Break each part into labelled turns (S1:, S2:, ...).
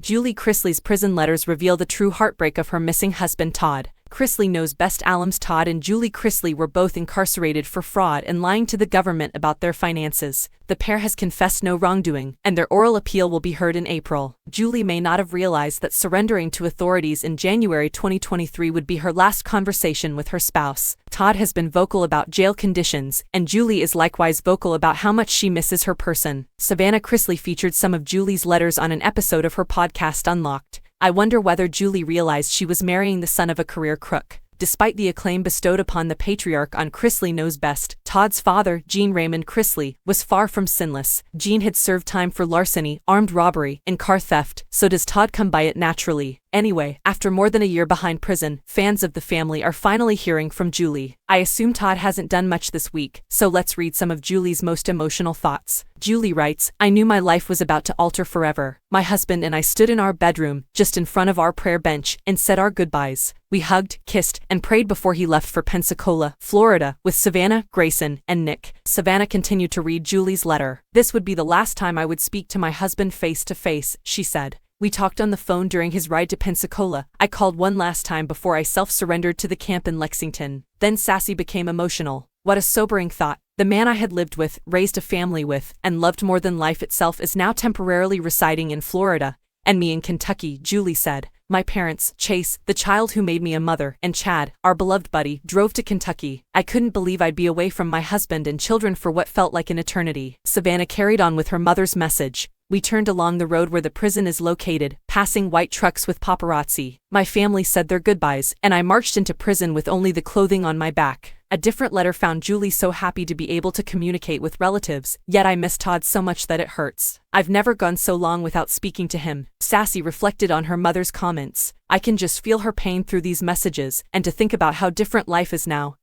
S1: Julie Chrisley's prison letters reveal the true heartbreak of her missing husband Todd. Chrisley knows best. Alums Todd and Julie Chrisley were both incarcerated for fraud and lying to the government about their finances. The pair has confessed no wrongdoing, and their oral appeal will be heard in April. Julie may not have realized that surrendering to authorities in January 2023 would be her last conversation with her spouse. Todd has been vocal about jail conditions, and Julie is likewise vocal about how much she misses her person. Savannah Chrisley featured some of Julie's letters on an episode of her podcast Unlocked. I wonder whether Julie realized she was marrying the son of a career crook. Despite the acclaim bestowed upon the patriarch on Chrisley Knows Best, Todd's father, Gene Raymond Chrisley, was far from sinless. Gene had served time for larceny, armed robbery, and car theft, so does Todd come by it naturally. Anyway, after more than a year behind prison, fans of the family are finally hearing from Julie. I assume Todd hasn't done much this week, so let's read some of Julie's most emotional thoughts. Julie writes, "I knew my life was about to alter forever. My husband and I stood in our bedroom, just in front of our prayer bench, and said our goodbyes. We hugged, kissed, and prayed before he left for Pensacola, Florida, with Savannah, Grayson, and Nick." Savannah continued to read Julie's letter. "This would be the last time I would speak to my husband face to face," she said. "We talked on the phone during his ride to Pensacola. I called one last time before I self-surrendered to the camp in Lexington." Then Sassy became emotional. "What a sobering thought. The man I had lived with, raised a family with, and loved more than life itself is now temporarily residing in Florida, and me in Kentucky," Julie said. "My parents, Chase, the child who made me a mother, and Chad, our beloved buddy, drove to Kentucky. I couldn't believe I'd be away from my husband and children for what felt like an eternity." Savannah carried on with her mother's message. "We turned along the road where the prison is located, passing white trucks with paparazzi. My family said their goodbyes, and I marched into prison with only the clothing on my back." A different letter found Julie so happy to be able to communicate with relatives, "Yet I miss Todd so much that it hurts. I've never gone so long without speaking to him." Sassy reflected on her mother's comments. "I can just feel her pain through these messages, and to think about how different life is now,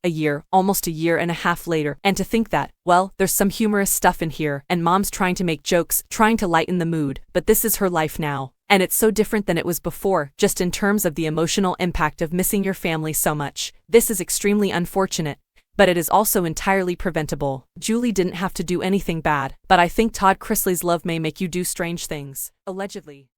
S1: almost a year and a half later, and to think that, well, there's some humorous stuff in here, and mom's trying to make jokes, trying to lighten the mood, but this is her life now. And it's so different than it was before, just in terms of the emotional impact of missing your family so much. This is extremely unfortunate, but it is also entirely preventable. Julie didn't have to do anything bad, but I think Todd Chrisley's love may make you do strange things." Allegedly.